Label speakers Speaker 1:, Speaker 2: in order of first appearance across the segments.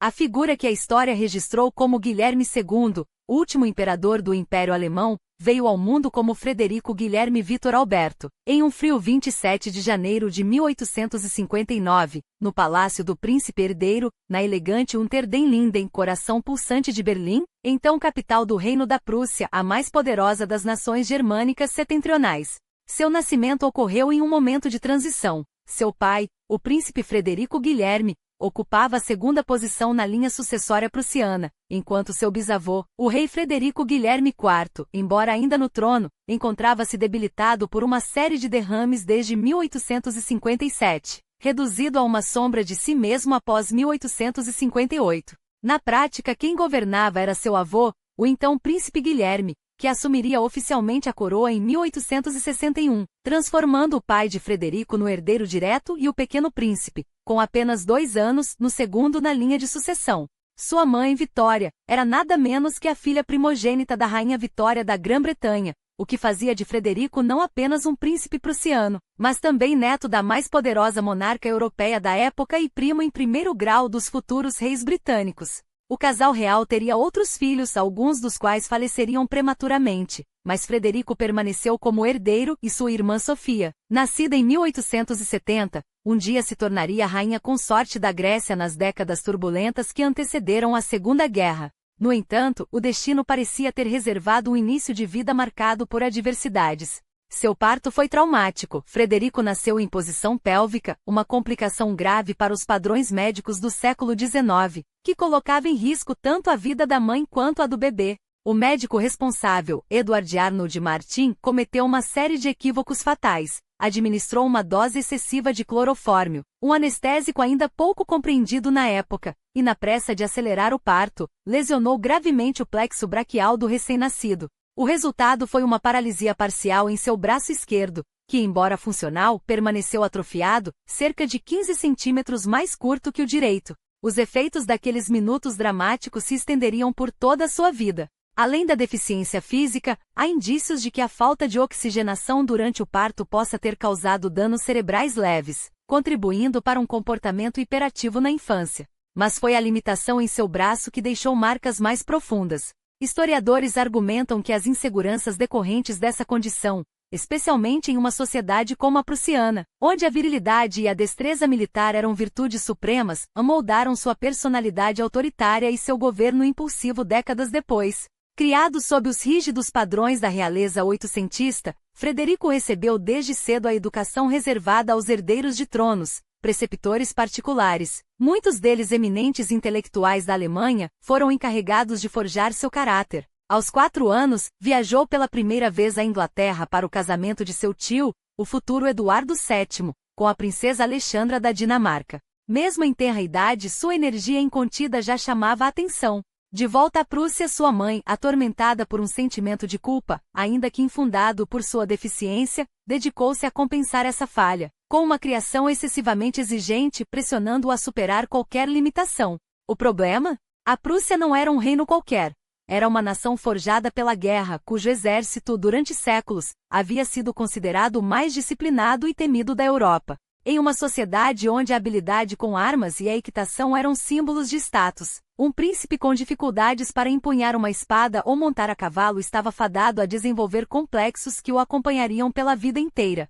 Speaker 1: A figura que a história registrou como Guilherme II, último imperador do Império Alemão, veio ao mundo como Frederico Guilherme Vitor Alberto, em um frio 27 de janeiro de 1859, no Palácio do Príncipe Herdeiro, na elegante Unter den Linden, coração pulsante de Berlim, então capital do Reino da Prússia, a mais poderosa das nações germânicas setentrionais. Seu nascimento ocorreu em um momento de transição. Seu pai, o príncipe Frederico Guilherme, ocupava a segunda posição na linha sucessória prussiana, enquanto seu bisavô, o rei Frederico Guilherme IV, embora ainda no trono, encontrava-se debilitado por uma série de derrames desde 1857, reduzido a uma sombra de si mesmo após 1858. Na prática, quem governava era seu avô, o então príncipe Guilherme, que assumiria oficialmente a coroa em 1861, transformando o pai de Frederico no herdeiro direto e o pequeno príncipe, com apenas 2 anos, no segundo na linha de sucessão. Sua mãe, Vitória, era nada menos que a filha primogênita da rainha Vitória da Grã-Bretanha, o que fazia de Frederico não apenas um príncipe prussiano, mas também neto da mais poderosa monarca europeia da época e primo em primeiro grau dos futuros reis britânicos. O casal real teria outros filhos, alguns dos quais faleceriam prematuramente, mas Frederico permaneceu como herdeiro e sua irmã Sofia, nascida em 1870, um dia se tornaria rainha consorte da Grécia nas décadas turbulentas que antecederam a Segunda Guerra. No entanto, o destino parecia ter reservado um início de vida marcado por adversidades. Seu parto foi traumático. Frederico nasceu em posição pélvica, uma complicação grave para os padrões médicos do século XIX, que colocava em risco tanto a vida da mãe quanto a do bebê. O médico responsável, Edward Arnold Martin, cometeu uma série de equívocos fatais. Administrou uma dose excessiva de clorofórmio, um anestésico ainda pouco compreendido na época, e na pressa de acelerar o parto, lesionou gravemente o plexo braquial do recém-nascido. O resultado foi uma paralisia parcial em seu braço esquerdo, que, embora funcional, permaneceu atrofiado, cerca de 15 centímetros mais curto que o direito. Os efeitos daqueles minutos dramáticos se estenderiam por toda a sua vida. Além da deficiência física, há indícios de que a falta de oxigenação durante o parto possa ter causado danos cerebrais leves, contribuindo para um comportamento hiperativo na infância. Mas foi a limitação em seu braço que deixou marcas mais profundas. Historiadores argumentam que as inseguranças decorrentes dessa condição, especialmente em uma sociedade como a prussiana, onde a virilidade e a destreza militar eram virtudes supremas, amoldaram sua personalidade autoritária e seu governo impulsivo décadas depois. Criado sob os rígidos padrões da realeza oitocentista, Frederico recebeu desde cedo a educação reservada aos herdeiros de tronos, preceptores particulares. Muitos deles eminentes intelectuais da Alemanha, foram encarregados de forjar seu caráter. Aos 4 anos, viajou pela primeira vez à Inglaterra para o casamento de seu tio, o futuro Eduardo VII, com a princesa Alexandra da Dinamarca. Mesmo em tenra idade, sua energia incontida já chamava a atenção. De volta à Prússia, sua mãe, atormentada por um sentimento de culpa, ainda que infundado por sua deficiência, dedicou-se a compensar essa falha, com uma criação excessivamente exigente, pressionando-o a superar qualquer limitação. O problema? A Prússia não era um reino qualquer. Era uma nação forjada pela guerra, cujo exército, durante séculos, havia sido considerado o mais disciplinado e temido da Europa. Em uma sociedade onde a habilidade com armas e a equitação eram símbolos de status, um príncipe com dificuldades para empunhar uma espada ou montar a cavalo estava fadado a desenvolver complexos que o acompanhariam pela vida inteira.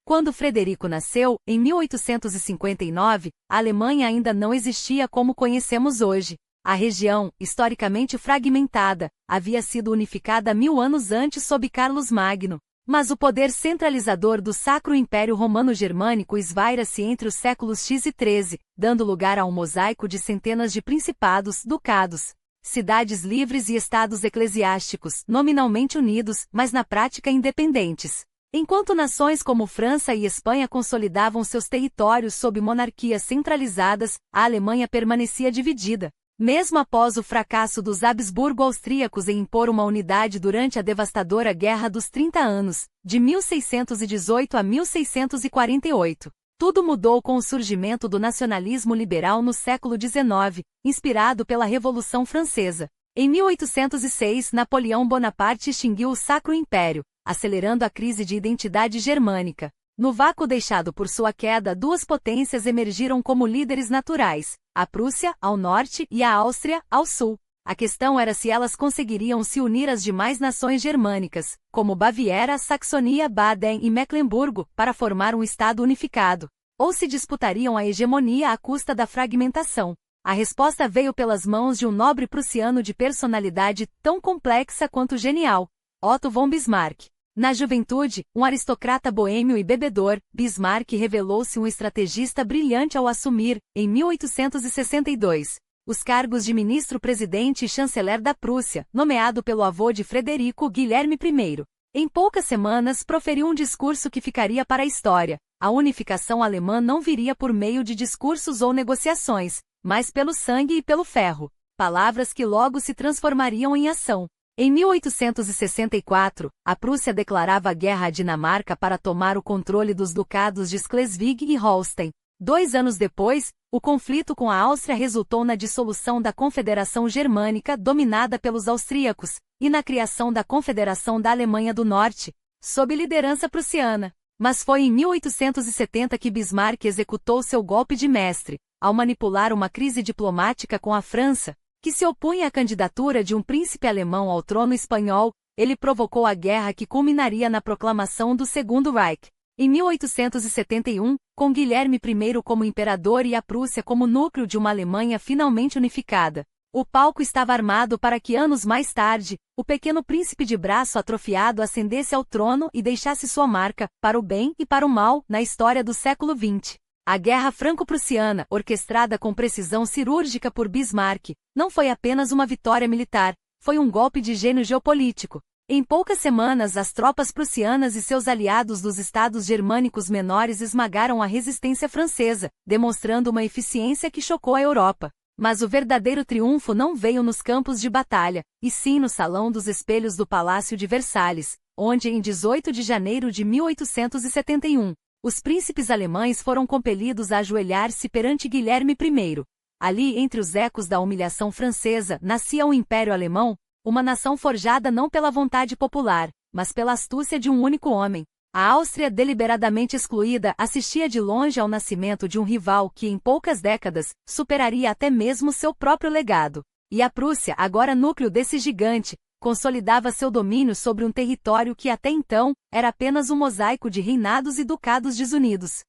Speaker 1: Quando Frederico nasceu, em 1859, a Alemanha ainda não existia como conhecemos hoje. A região, historicamente fragmentada, havia sido unificada 1000 anos antes sob Carlos Magno. Mas o poder centralizador do Sacro Império Romano-Germânico esvaira-se entre os séculos X e XIII, dando lugar a um mosaico de centenas de principados, ducados, cidades livres e estados eclesiásticos, nominalmente unidos, mas na prática independentes. Enquanto nações como França e Espanha consolidavam seus territórios sob monarquias centralizadas, a Alemanha permanecia dividida. Mesmo após o fracasso dos Habsburgo-austríacos em impor uma unidade durante a devastadora Guerra dos 30 Anos, de 1618 a 1648, tudo mudou com o surgimento do nacionalismo liberal no século XIX, inspirado pela Revolução Francesa. Em 1806, Napoleão Bonaparte extinguiu o Sacro Império, acelerando a crise de identidade germânica. No vácuo deixado por sua queda, duas potências emergiram como líderes naturais, a Prússia, ao norte, e a Áustria, ao sul. A questão era se elas conseguiriam se unir às demais nações germânicas, como Baviera, Saxonia, Baden e Mecklemburgo, para formar um estado unificado, ou se disputariam a hegemonia à custa da fragmentação. A resposta veio pelas mãos de um nobre prussiano de personalidade tão complexa quanto genial, Otto von Bismarck. Na juventude, um aristocrata boêmio e bebedor, Bismarck revelou-se um estrategista brilhante ao assumir, em 1862, os cargos de ministro-presidente e chanceler da Prússia, nomeado pelo avô de Frederico, Guilherme I. Em poucas semanas proferiu um discurso que ficaria para a história. A unificação alemã não viria por meio de discursos ou negociações, mas pelo sangue e pelo ferro. Palavras que logo se transformariam em ação. Em 1864, a Prússia declarava guerra à Dinamarca para tomar o controle dos ducados de Schleswig e Holstein. 2 anos depois, o conflito com a Áustria resultou na dissolução da Confederação Germânica dominada pelos austríacos, e na criação da Confederação da Alemanha do Norte, sob liderança prussiana. Mas foi em 1870 que Bismarck executou seu golpe de mestre, ao manipular uma crise diplomática com a França, que se opunha à candidatura de um príncipe alemão ao trono espanhol. Ele provocou a guerra que culminaria na proclamação do Segundo Reich. Em 1871, com Guilherme I como imperador e a Prússia como núcleo de uma Alemanha finalmente unificada, o palco estava armado para que anos mais tarde, o pequeno príncipe de braço atrofiado ascendesse ao trono e deixasse sua marca, para o bem e para o mal, na história do século XX. A Guerra Franco-Prussiana, orquestrada com precisão cirúrgica por Bismarck, não foi apenas uma vitória militar, foi um golpe de gênio geopolítico. Em poucas semanas, as tropas prussianas e seus aliados dos estados germânicos menores esmagaram a resistência francesa, demonstrando uma eficiência que chocou a Europa. Mas o verdadeiro triunfo não veio nos campos de batalha, e sim no Salão dos Espelhos do Palácio de Versalhes, onde em 18 de janeiro de 1871, os príncipes alemães foram compelidos a ajoelhar-se perante Guilherme I. Ali, entre os ecos da humilhação francesa, nascia o Império Alemão, uma nação forjada não pela vontade popular, mas pela astúcia de um único homem. A Áustria, deliberadamente excluída, assistia de longe ao nascimento de um rival que, em poucas décadas, superaria até mesmo seu próprio legado. E a Prússia, agora núcleo desse gigante, consolidava seu domínio sobre um território que até então era apenas um mosaico de reinados e ducados desunidos.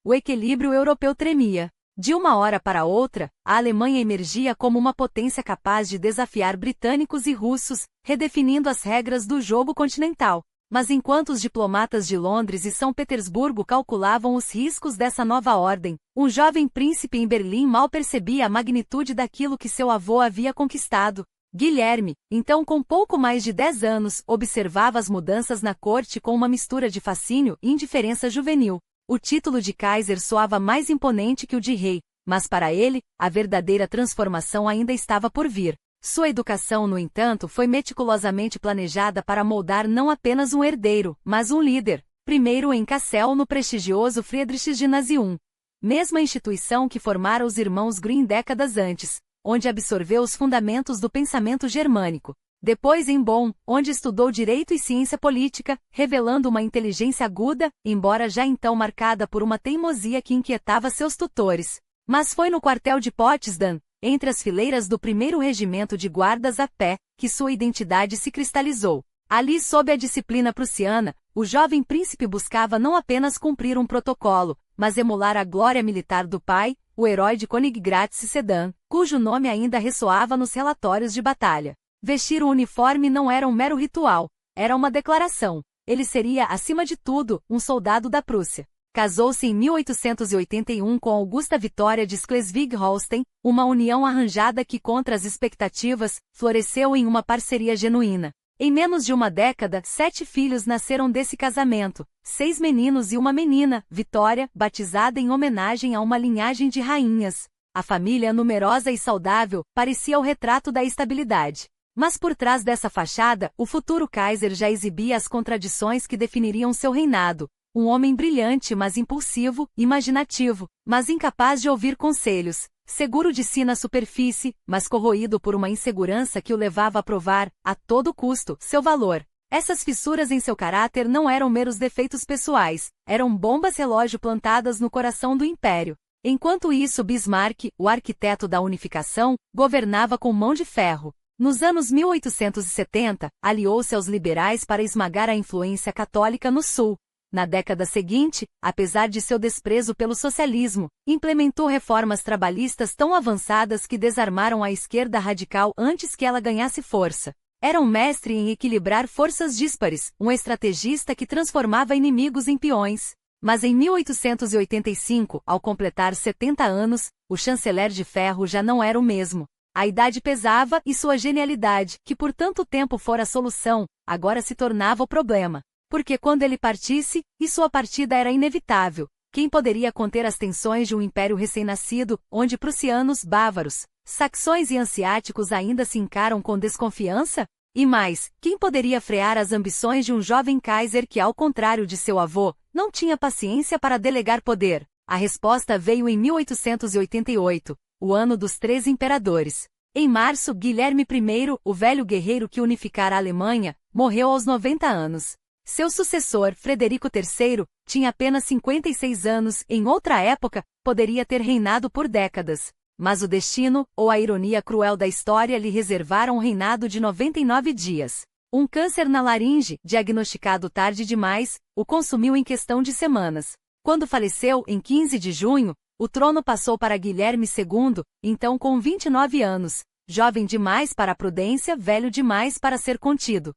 Speaker 1: O equilíbrio europeu tremia. De uma hora para outra, a Alemanha emergia como uma potência capaz de desafiar britânicos e russos, redefinindo as regras do jogo continental. Mas enquanto os diplomatas de Londres e São Petersburgo calculavam os riscos dessa nova ordem, um jovem príncipe em Berlim mal percebia a magnitude daquilo que seu avô havia conquistado. Guilherme, então com pouco mais de 10 anos, observava as mudanças na corte com uma mistura de fascínio e indiferença juvenil. O título de Kaiser soava mais imponente que o de rei, mas para ele, a verdadeira transformação ainda estava por vir. Sua educação, no entanto, foi meticulosamente planejada para moldar não apenas um herdeiro, mas um líder. Primeiro em Kassel, no prestigioso Friedrichsgymnasium, mesma instituição que formara os irmãos Grimm décadas antes, onde absorveu os fundamentos do pensamento germânico. Depois em Bonn, onde estudou direito e ciência política, revelando uma inteligência aguda, embora já então marcada por uma teimosia que inquietava seus tutores. Mas foi no quartel de Potsdam, entre as fileiras do 1º Regimento de Guardas a Pé, que sua identidade se cristalizou. Ali, sob a disciplina prussiana, o jovem príncipe buscava não apenas cumprir um protocolo, mas emular a glória militar do pai, o herói de Königgrätz Sedan, cujo nome ainda ressoava nos relatórios de batalha. Vestir o uniforme não era um mero ritual, era uma declaração. Ele seria, acima de tudo, um soldado da Prússia. Casou-se em 1881 com Augusta Vitória de Schleswig-Holstein, uma união arranjada que, contra as expectativas, floresceu em uma parceria genuína. Em menos de uma década, 7 filhos nasceram desse casamento, 6 meninos e uma menina, Vitória, batizada em homenagem a uma linhagem de rainhas. A família, numerosa e saudável, parecia o retrato da estabilidade. Mas por trás dessa fachada, o futuro Kaiser já exibia as contradições que definiriam seu reinado. Um homem brilhante mas impulsivo, imaginativo, mas incapaz de ouvir conselhos, seguro de si na superfície, mas corroído por uma insegurança que o levava a provar, a todo custo, seu valor. Essas fissuras em seu caráter não eram meros defeitos pessoais, eram bombas relógio plantadas no coração do império. Enquanto isso, Bismarck, o arquiteto da unificação, governava com mão de ferro. Nos anos 1870, aliou-se aos liberais para esmagar a influência católica no Sul. Na década seguinte, apesar de seu desprezo pelo socialismo, implementou reformas trabalhistas tão avançadas que desarmaram a esquerda radical antes que ela ganhasse força. Era um mestre em equilibrar forças díspares, um estrategista que transformava inimigos em peões. Mas em 1885, ao completar 70 anos, o chanceler de ferro já não era o mesmo. A idade pesava e sua genialidade, que por tanto tempo fora a solução, agora se tornava o problema. Porque quando ele partisse, e sua partida era inevitável, quem poderia conter as tensões de um império recém-nascido, onde prussianos, bávaros, saxões e hanseáticos ainda se encaram com desconfiança? E mais, quem poderia frear as ambições de um jovem Kaiser que, ao contrário de seu avô, não tinha paciência para delegar poder? A resposta veio em 1888, o ano dos 13 imperadores. Em março, Guilherme I, o velho guerreiro que unificara a Alemanha, morreu aos 90 anos. Seu sucessor, Frederico III, tinha apenas 56 anos, em outra época, poderia ter reinado por décadas. Mas o destino, ou a ironia cruel da história lhe reservaram um reinado de 99 dias. Um câncer na laringe, diagnosticado tarde demais, o consumiu em questão de semanas. Quando faleceu, em 15 de junho, o trono passou para Guilherme II, então com 29 anos, jovem demais para a prudência, velho demais para ser contido.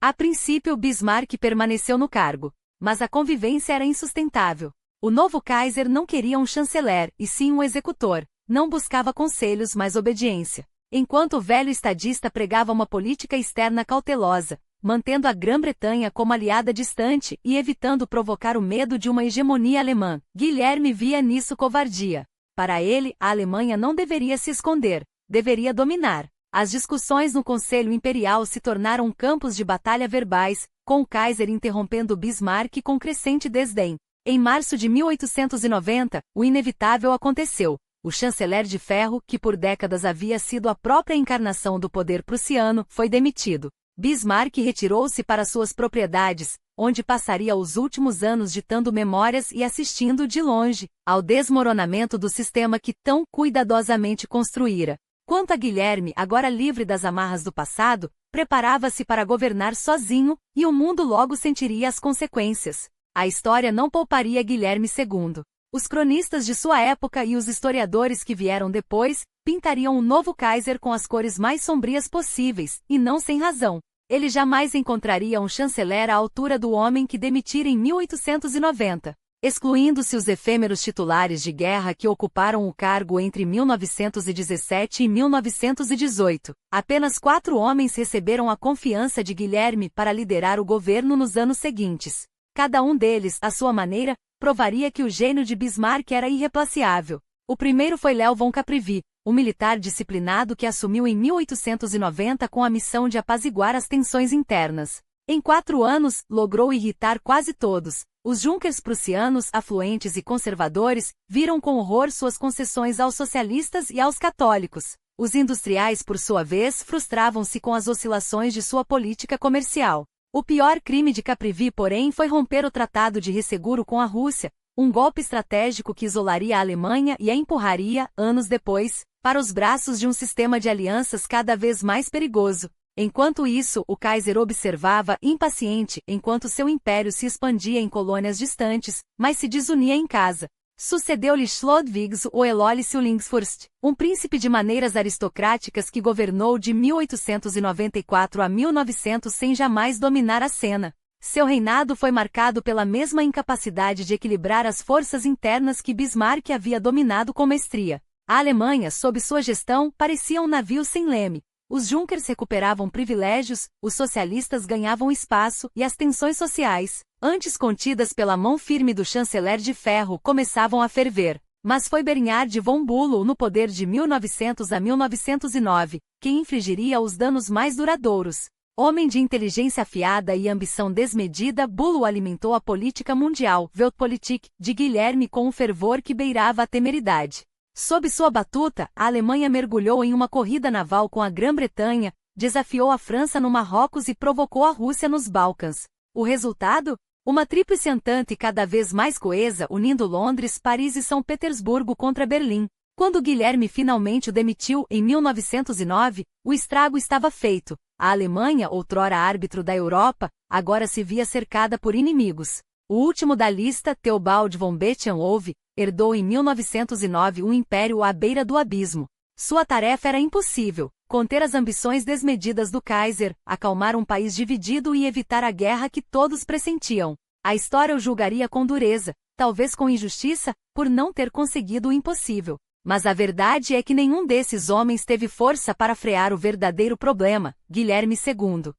Speaker 1: A princípio, Bismarck permaneceu no cargo, mas a convivência era insustentável. O novo Kaiser não queria um chanceler, e sim um executor. Não buscava conselhos, mas obediência. Enquanto o velho estadista pregava uma política externa cautelosa, mantendo a Grã-Bretanha como aliada distante e evitando provocar o medo de uma hegemonia alemã, Guilherme via nisso covardia. Para ele, a Alemanha não deveria se esconder, deveria dominar. As discussões no Conselho Imperial se tornaram campos de batalha verbais, com o Kaiser interrompendo Bismarck com crescente desdém. Em março de 1890, o inevitável aconteceu. O chanceler de ferro, que por décadas havia sido a própria encarnação do poder prussiano, foi demitido. Bismarck retirou-se para suas propriedades, onde passaria os últimos anos ditando memórias e assistindo de longe ao desmoronamento do sistema que tão cuidadosamente construíra. Quanto a Guilherme, agora livre das amarras do passado, preparava-se para governar sozinho, e o mundo logo sentiria as consequências. A história não pouparia Guilherme II. Os cronistas de sua época e os historiadores que vieram depois, pintariam um novo Kaiser com as cores mais sombrias possíveis, e não sem razão. Ele jamais encontraria um chanceler à altura do homem que demitira em 1890. Excluindo-se os efêmeros titulares de guerra que ocuparam o cargo entre 1917 e 1918, apenas 4 homens receberam a confiança de Guilherme para liderar o governo nos anos seguintes. Cada um deles, à sua maneira, provaria que o gênio de Bismarck era irreplaciável. O primeiro foi Léo von Caprivi, um militar disciplinado que assumiu em 1890 com a missão de apaziguar as tensões internas. Em 4 anos, logrou irritar quase todos. Os Junkers prussianos, afluentes e conservadores, viram com horror suas concessões aos socialistas e aos católicos. Os industriais, por sua vez, frustravam-se com as oscilações de sua política comercial. O pior crime de Caprivi, porém, foi romper o Tratado de Resseguro com a Rússia, um golpe estratégico que isolaria a Alemanha e a empurraria, anos depois, para os braços de um sistema de alianças cada vez mais perigoso. Enquanto isso, o Kaiser observava, impaciente, enquanto seu império se expandia em colônias distantes, mas se desunia em casa. Sucedeu-lhe Chlodwig o Eloy Lingsfürst, um príncipe de maneiras aristocráticas que governou de 1894 a 1900 sem jamais dominar a cena. Seu reinado foi marcado pela mesma incapacidade de equilibrar as forças internas que Bismarck havia dominado com mestria. A Alemanha, sob sua gestão, parecia um navio sem leme. Os Junkers recuperavam privilégios, os socialistas ganhavam espaço e as tensões sociais, antes contidas pela mão firme do chanceler de ferro, começavam a ferver. Mas foi Bernhard von Bülow no poder de 1900 a 1909, quem infligiria os danos mais duradouros. Homem de inteligência afiada e ambição desmedida, Bülow alimentou a política mundial, Weltpolitik, de Guilherme com um fervor que beirava a temeridade. Sob sua batuta, a Alemanha mergulhou em uma corrida naval com a Grã-Bretanha, desafiou a França no Marrocos e provocou a Rússia nos Balcãs. O resultado? Uma tríplice entente cada vez mais coesa unindo Londres, Paris e São Petersburgo contra Berlim. Quando Guilherme finalmente o demitiu em 1909, o estrago estava feito. A Alemanha, outrora árbitro da Europa, agora se via cercada por inimigos. O último da lista, Theobald von Beethoven, herdou em 1909 um império à beira do abismo. Sua tarefa era impossível: conter as ambições desmedidas do Kaiser, acalmar um país dividido e evitar a guerra que todos pressentiam. A história o julgaria com dureza, talvez com injustiça, por não ter conseguido o impossível. Mas a verdade é que nenhum desses homens teve força para frear o verdadeiro problema, Guilherme II.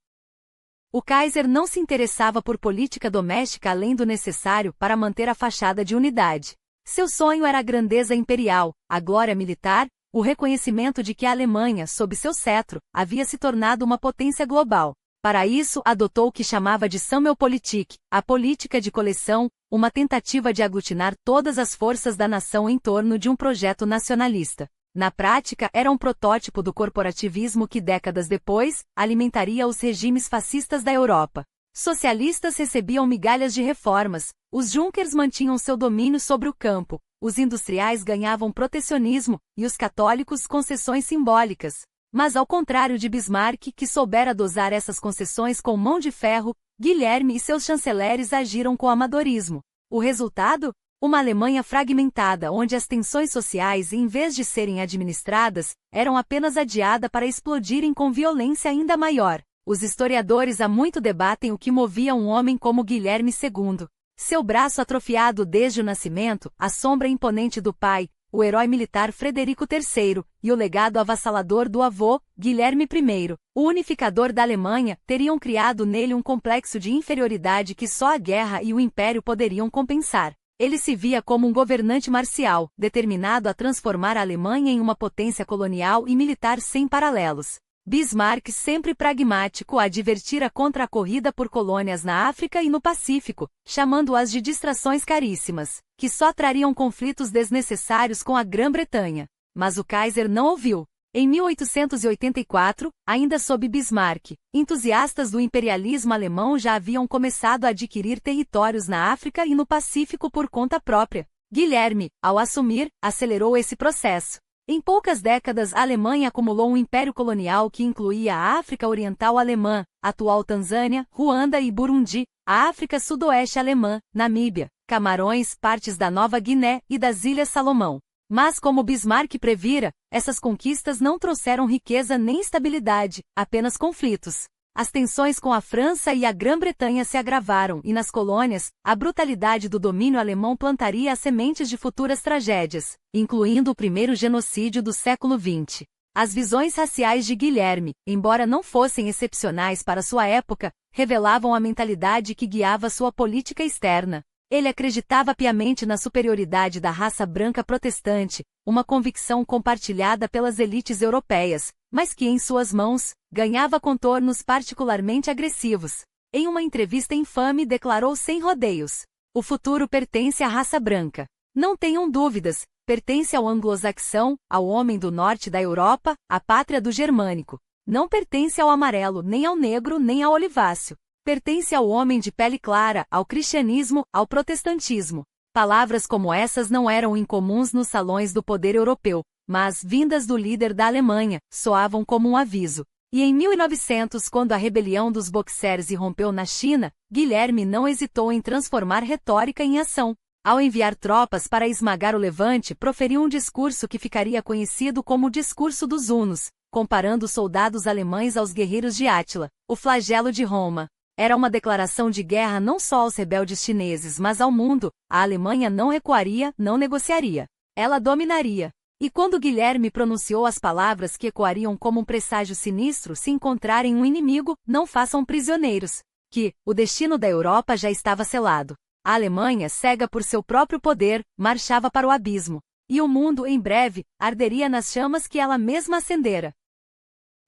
Speaker 1: O Kaiser não se interessava por política doméstica além do necessário para manter a fachada de unidade. Seu sonho era a grandeza imperial, a glória militar, o reconhecimento de que a Alemanha, sob seu cetro, havia se tornado uma potência global. Para isso, adotou o que chamava de Sammelpolitik, a política de coleção, uma tentativa de aglutinar todas as forças da nação em torno de um projeto nacionalista. Na prática, era um protótipo do corporativismo que décadas depois, alimentaria os regimes fascistas da Europa. Socialistas recebiam migalhas de reformas, os Junkers mantinham seu domínio sobre o campo, os industriais ganhavam protecionismo, e os católicos concessões simbólicas. Mas ao contrário de Bismarck, que soubera dosar essas concessões com mão de ferro, Guilherme e seus chanceleres agiram com amadorismo. O resultado? Uma Alemanha fragmentada onde as tensões sociais, em vez de serem administradas, eram apenas adiadas para explodirem com violência ainda maior. Os historiadores há muito debatem o que movia um homem como Guilherme II. Seu braço atrofiado desde o nascimento, a sombra imponente do pai, o herói militar Frederico III, e o legado avassalador do avô, Guilherme I, o unificador da Alemanha, teriam criado nele um complexo de inferioridade que só a guerra e o império poderiam compensar. Ele se via como um governante marcial, determinado a transformar a Alemanha em uma potência colonial e militar sem paralelos. Bismarck, sempre pragmático, advertira contra a corrida por colônias na África e no Pacífico, chamando-as de distrações caríssimas, que só trariam conflitos desnecessários com a Grã-Bretanha. Mas o Kaiser não ouviu. Em 1884, ainda sob Bismarck, entusiastas do imperialismo alemão já haviam começado a adquirir territórios na África e no Pacífico por conta própria. Guilherme, ao assumir, acelerou esse processo. Em poucas décadas, a Alemanha acumulou um império colonial que incluía a África Oriental Alemã, atual Tanzânia, Ruanda e Burundi, a África Sudoeste Alemã, Namíbia, Camarões, partes da Nova Guiné e das Ilhas Salomão. Mas como Bismarck previra, essas conquistas não trouxeram riqueza nem estabilidade, apenas conflitos. As tensões com a França e a Grã-Bretanha se agravaram e nas colônias, a brutalidade do domínio alemão plantaria as sementes de futuras tragédias, incluindo o primeiro genocídio do século XX. As visões raciais de Guilherme, embora não fossem excepcionais para sua época, revelavam a mentalidade que guiava sua política externa. Ele acreditava piamente na superioridade da raça branca protestante, uma convicção compartilhada pelas elites europeias, mas que em suas mãos, ganhava contornos particularmente agressivos. Em uma entrevista infame declarou sem rodeios: "O futuro pertence à raça branca. Não tenham dúvidas, pertence ao anglo-saxão, ao homem do norte da Europa, à pátria do germânico. Não pertence ao amarelo, nem ao negro, nem ao oliváceo. Pertence ao homem de pele clara, ao cristianismo, ao protestantismo." Palavras como essas não eram incomuns nos salões do poder europeu, mas, vindas do líder da Alemanha, soavam como um aviso. E em 1900, quando a rebelião dos Boxers irrompeu na China, Guilherme não hesitou em transformar retórica em ação. Ao enviar tropas para esmagar o Levante, proferiu um discurso que ficaria conhecido como o Discurso dos Hunos, comparando os soldados alemães aos guerreiros de Átila, o flagelo de Roma. Era uma declaração de guerra não só aos rebeldes chineses mas ao mundo. A Alemanha não recuaria, não negociaria. Ela dominaria. E quando Guilherme pronunciou as palavras que ecoariam como um presságio sinistro: "Se encontrarem um inimigo, não façam prisioneiros", que o destino da Europa já estava selado. A Alemanha, cega por seu próprio poder, marchava para o abismo. E o mundo, em breve, arderia nas chamas que ela mesma acendera.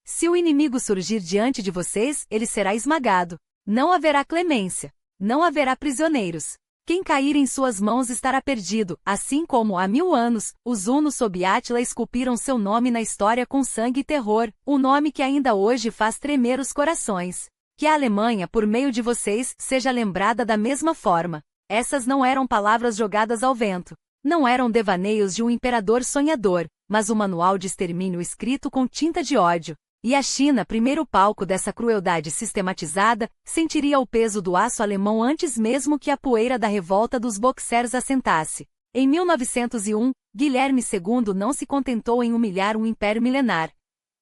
Speaker 1: Se o inimigo surgir diante de vocês, ele será esmagado. Não haverá clemência. Não haverá prisioneiros. Quem cair em suas mãos estará perdido, assim como, há 1000 anos, os hunos sob Átila esculpiram seu nome na história com sangue e terror, um nome que ainda hoje faz tremer os corações. Que a Alemanha, por meio de vocês, seja lembrada da mesma forma. Essas não eram palavras jogadas ao vento. Não eram devaneios de um imperador sonhador, mas um manual de extermínio escrito com tinta de ódio. E a China, primeiro palco dessa crueldade sistematizada, sentiria o peso do aço alemão antes mesmo que a poeira da revolta dos boxers assentasse. Em 1901, Guilherme II não se contentou em humilhar um império milenar.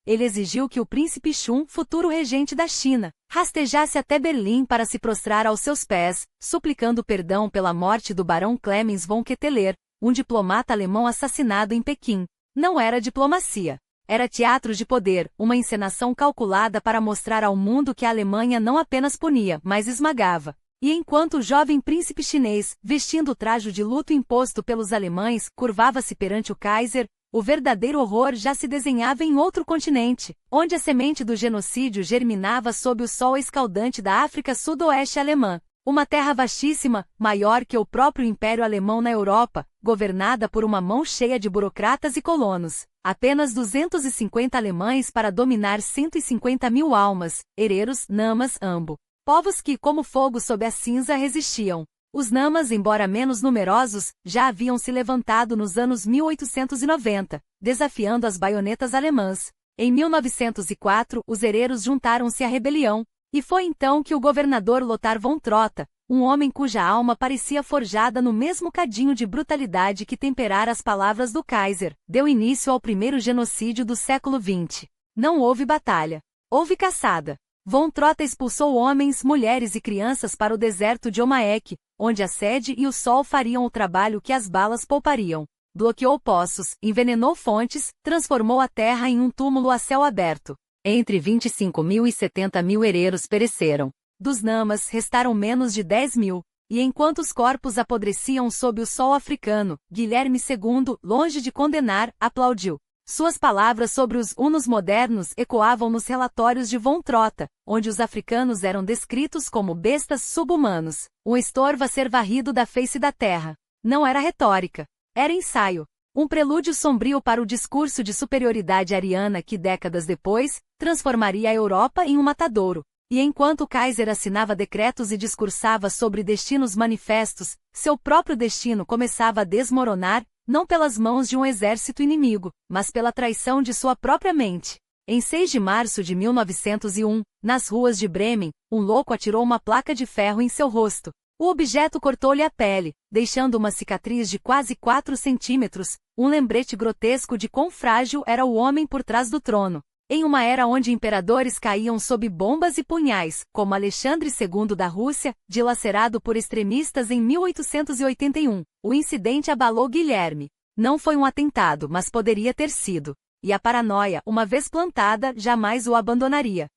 Speaker 1: Ele exigiu que o príncipe Shun, futuro regente da China, rastejasse até Berlim para se prostrar aos seus pés, suplicando perdão pela morte do barão Clemens von Ketteler, um diplomata alemão assassinado em Pequim. Não era diplomacia. Era teatro de poder, uma encenação calculada para mostrar ao mundo que a Alemanha não apenas punia, mas esmagava. E enquanto o jovem príncipe chinês, vestindo o traje de luto imposto pelos alemães, curvava-se perante o Kaiser, o verdadeiro horror já se desenhava em outro continente, onde a semente do genocídio germinava sob o sol escaldante da África sudoeste alemã. Uma terra vastíssima, maior que o próprio Império Alemão na Europa, governada por uma mão cheia de burocratas e colonos. Apenas 250 alemães para dominar 150.000 almas, hereros, namas, ambo. Povos que, como fogo sob a cinza, resistiam. Os namas, embora menos numerosos, já haviam se levantado nos anos 1890, desafiando as baionetas alemãs. Em 1904, os hereros juntaram-se à rebelião, e foi então que o governador Lothar von Trotha, um homem cuja alma parecia forjada no mesmo cadinho de brutalidade que temperara as palavras do Kaiser, deu início ao primeiro genocídio do século XX. Não houve batalha. Houve caçada. Von Trotha expulsou homens, mulheres e crianças para o deserto de Omaek, onde a sede e o sol fariam o trabalho que as balas poupariam. Bloqueou poços, envenenou fontes, transformou a terra em um túmulo a céu aberto. Entre 25.000 e 70.000 hereros pereceram. Dos namas restaram menos de 10.000, e enquanto os corpos apodreciam sob o sol africano, Guilherme II, longe de condenar, aplaudiu. Suas palavras sobre os hunos modernos ecoavam nos relatórios de Von Trotha, onde os africanos eram descritos como bestas sub-humanos, um estorvo a ser varrido da face da terra. Não era retórica. Era ensaio. Um prelúdio sombrio para o discurso de superioridade ariana que, décadas depois, transformaria a Europa em um matadouro. E enquanto o Kaiser assinava decretos e discursava sobre destinos manifestos, seu próprio destino começava a desmoronar, não pelas mãos de um exército inimigo, mas pela traição de sua própria mente. Em 6 de março de 1901, nas ruas de Bremen, um louco atirou uma placa de ferro em seu rosto. O objeto cortou-lhe a pele, deixando uma cicatriz de quase 4 centímetros, um lembrete grotesco de quão frágil era o homem por trás do trono. Em uma era onde imperadores caíam sob bombas e punhais, como Alexandre II da Rússia, dilacerado por extremistas em 1881, o incidente abalou Guilherme. Não foi um atentado, mas poderia ter sido. E a paranoia, uma vez plantada, jamais o abandonaria.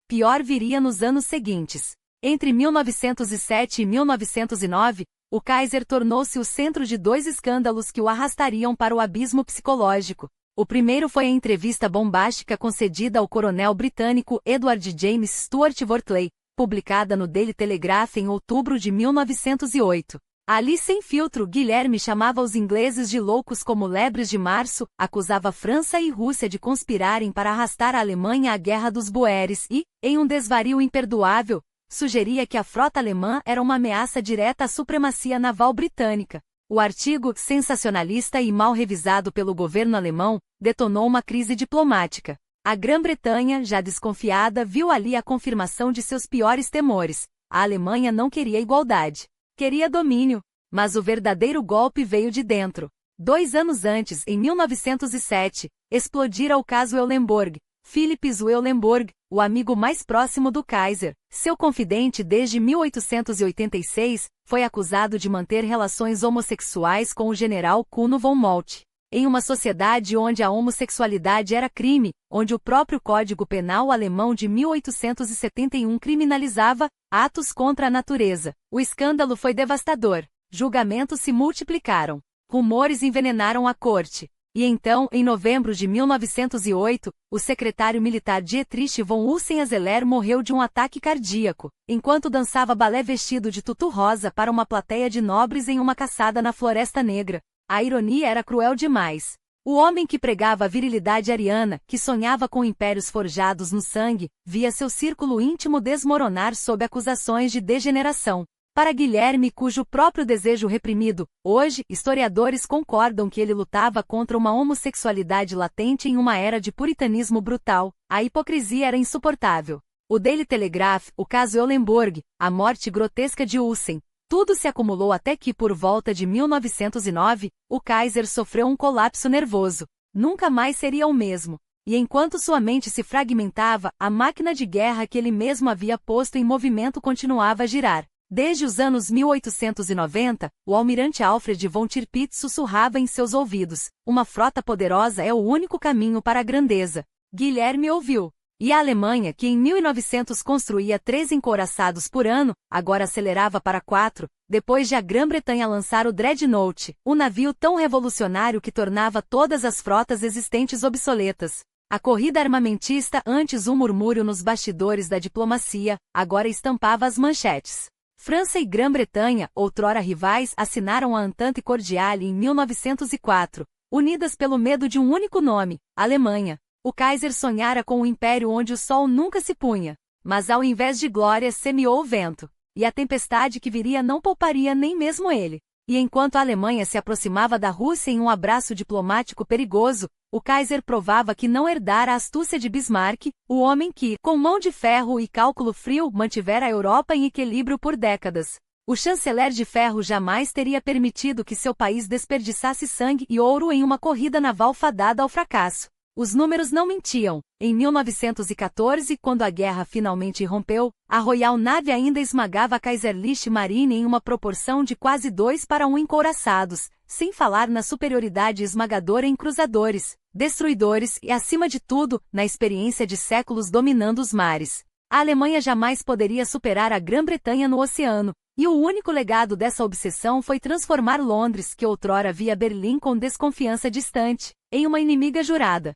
Speaker 1: Pior viria nos anos seguintes. Entre 1907 e 1909, o Kaiser tornou-se o centro de 2 escândalos que o arrastariam para o abismo psicológico. O primeiro foi a entrevista bombástica concedida ao coronel britânico Edward James Stuart Wortley, publicada no Daily Telegraph em outubro de 1908. Ali sem filtro, Guilherme chamava os ingleses de loucos como lebres de março, acusava França e Rússia de conspirarem para arrastar a Alemanha à Guerra dos Boeres e, em um desvario imperdoável, sugeria que a frota alemã era uma ameaça direta à supremacia naval britânica. O artigo, sensacionalista e mal revisado pelo governo alemão, detonou uma crise diplomática. A Grã-Bretanha, já desconfiada, viu ali a confirmação de seus piores temores. A Alemanha não queria igualdade. Queria domínio. Mas o verdadeiro golpe veio de dentro. 2 anos antes, em 1907, explodira o caso Eulenburg. Philips Eulenburg, o amigo mais próximo do Kaiser, seu confidente desde 1886, foi acusado de manter relações homossexuais com o general Kuno von Moltke. Em uma sociedade onde a homossexualidade era crime, onde o próprio Código Penal alemão de 1871 criminalizava atos contra a natureza, o escândalo foi devastador. Julgamentos se multiplicaram. Rumores envenenaram a corte. E então, em novembro de 1908, o secretário militar Dietrich von Hussein-Zeller morreu de um ataque cardíaco, enquanto dançava balé vestido de tutu rosa para uma plateia de nobres em uma caçada na Floresta Negra. A ironia era cruel demais. O homem que pregava a virilidade ariana, que sonhava com impérios forjados no sangue, via seu círculo íntimo desmoronar sob acusações de degeneração. Para Guilherme, cujo próprio desejo reprimido, hoje, historiadores concordam que ele lutava contra uma homossexualidade latente em uma era de puritanismo brutal, a hipocrisia era insuportável. O Daily Telegraph, o caso Eulenburg, a morte grotesca de Hussein, tudo se acumulou até que, por volta de 1909, o Kaiser sofreu um colapso nervoso. Nunca mais seria o mesmo. E enquanto sua mente se fragmentava, a máquina de guerra que ele mesmo havia posto em movimento continuava a girar. Desde os anos 1890, o almirante Alfred von Tirpitz sussurrava em seus ouvidos: uma frota poderosa é o único caminho para a grandeza. Guilherme ouviu. E a Alemanha, que em 1900 construía 3 encouraçados por ano, agora acelerava para 4, depois de a Grã-Bretanha lançar o Dreadnought, um navio tão revolucionário que tornava todas as frotas existentes obsoletas. A corrida armamentista, antes um murmúrio nos bastidores da diplomacia, agora estampava as manchetes. França e Grã-Bretanha, outrora rivais, assinaram a Entente Cordiale em 1904, unidas pelo medo de um único nome, Alemanha. O Kaiser sonhara com um império onde o sol nunca se punha, mas ao invés de glória semeou o vento, e a tempestade que viria não pouparia nem mesmo ele. E enquanto a Alemanha se aproximava da Rússia em um abraço diplomático perigoso, o Kaiser provava que não herdara a astúcia de Bismarck, o homem que, com mão de ferro e cálculo frio, mantivera a Europa em equilíbrio por décadas. O chanceler de ferro jamais teria permitido que seu país desperdiçasse sangue e ouro em uma corrida naval fadada ao fracasso. Os números não mentiam. Em 1914, quando a guerra finalmente irrompeu, a Royal Navy ainda esmagava a Kaiserliche Marine em uma proporção de quase 2-1 encouraçados, sem falar na superioridade esmagadora em cruzadores, destruidores e, acima de tudo, na experiência de séculos dominando os mares. A Alemanha jamais poderia superar a Grã-Bretanha no oceano, e o único legado dessa obsessão foi transformar Londres, que outrora via Berlim com desconfiança distante, em uma inimiga jurada.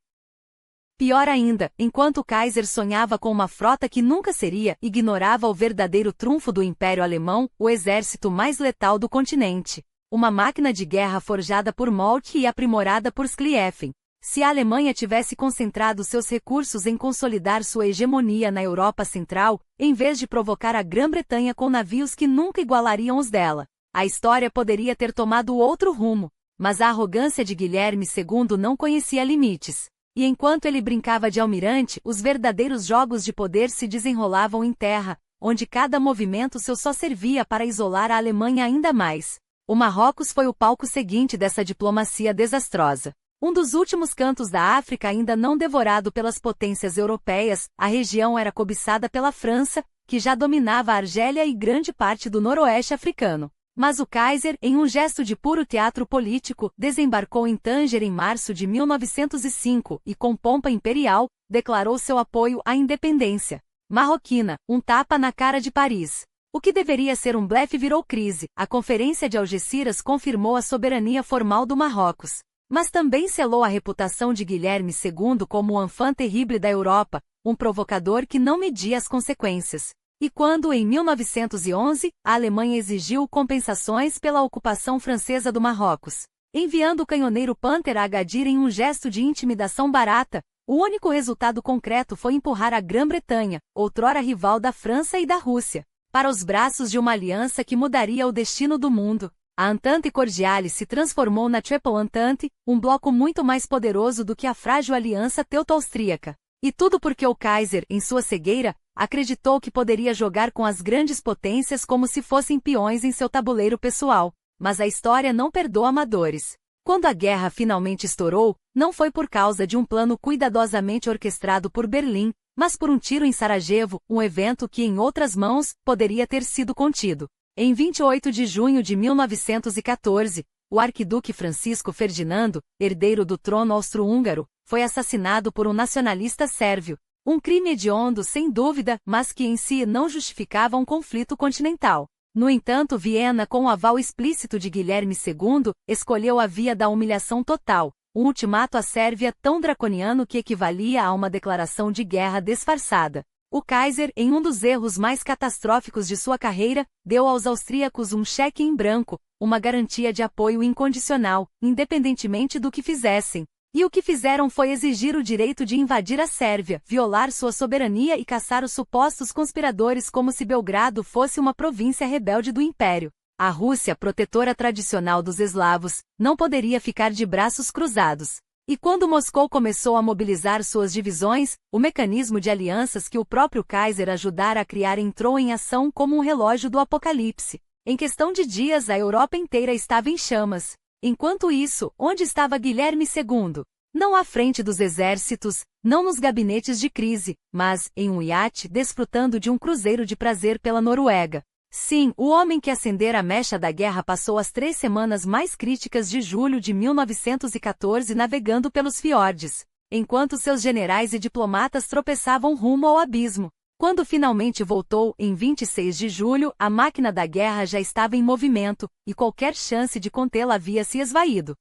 Speaker 1: Pior ainda, enquanto o Kaiser sonhava com uma frota que nunca seria, ignorava o verdadeiro trunfo do Império Alemão, o exército mais letal do continente. Uma máquina de guerra forjada por Moltke e aprimorada por Schlieffen. Se a Alemanha tivesse concentrado seus recursos em consolidar sua hegemonia na Europa Central, em vez de provocar a Grã-Bretanha com navios que nunca igualariam os dela, a história poderia ter tomado outro rumo. Mas a arrogância de Guilherme II não conhecia limites. E enquanto ele brincava de almirante, os verdadeiros jogos de poder se desenrolavam em terra, onde cada movimento seu só servia para isolar a Alemanha ainda mais. O Marrocos foi o palco seguinte dessa diplomacia desastrosa. Um dos últimos cantos da África ainda não devorado pelas potências europeias, a região era cobiçada pela França, que já dominava a Argélia e grande parte do noroeste africano. Mas o Kaiser, em um gesto de puro teatro político, desembarcou em Tanger em março de 1905 e, com pompa imperial, declarou seu apoio à independência marroquina, um tapa na cara de Paris. O que deveria ser um blefe virou crise. A Conferência de Algeciras confirmou a soberania formal do Marrocos, mas também selou a reputação de Guilherme II como o enfant terrible da Europa, um provocador que não media as consequências. E quando, em 1911, a Alemanha exigiu compensações pela ocupação francesa do Marrocos, enviando o canhoneiro Panther a Agadir em um gesto de intimidação barata, o único resultado concreto foi empurrar a Grã-Bretanha, outrora rival da França e da Rússia, para os braços de uma aliança que mudaria o destino do mundo. A Entente Cordiale se transformou na Triple Entente, um bloco muito mais poderoso do que a frágil aliança teuto-austríaca. E tudo porque o Kaiser, em sua cegueira, acreditou que poderia jogar com as grandes potências como se fossem peões em seu tabuleiro pessoal. Mas a história não perdoa amadores. Quando a guerra finalmente estourou, não foi por causa de um plano cuidadosamente orquestrado por Berlim, mas por um tiro em Sarajevo, um evento que, em outras mãos, poderia ter sido contido. Em 28 de junho de 1914, o arquiduque Francisco Ferdinando, herdeiro do trono austro-húngaro, foi assassinado por um nacionalista sérvio. Um crime hediondo sem dúvida, mas que em si não justificava um conflito continental. No entanto, Viena, com o aval explícito de Guilherme II, escolheu a via da humilhação total, um ultimato à Sérvia tão draconiano que equivalia a uma declaração de guerra disfarçada. O Kaiser, em um dos erros mais catastróficos de sua carreira, deu aos austríacos um cheque em branco, uma garantia de apoio incondicional, independentemente do que fizessem. E o que fizeram foi exigir o direito de invadir a Sérvia, violar sua soberania e caçar os supostos conspiradores como se Belgrado fosse uma província rebelde do Império. A Rússia, protetora tradicional dos eslavos, não poderia ficar de braços cruzados. E quando Moscou começou a mobilizar suas divisões, o mecanismo de alianças que o próprio Kaiser ajudara a criar entrou em ação como um relógio do apocalipse. Em questão de dias, a Europa inteira estava em chamas. Enquanto isso, onde estava Guilherme II? Não à frente dos exércitos, não nos gabinetes de crise, mas, em um iate, desfrutando de um cruzeiro de prazer pela Noruega. Sim, o homem que acendera a mecha da guerra passou as 3 semanas mais críticas de julho de 1914 navegando pelos fiordes, enquanto seus generais e diplomatas tropeçavam rumo ao abismo. Quando finalmente voltou, em 26 de julho, a máquina da guerra já estava em movimento, e qualquer chance de contê-la havia se esvaído.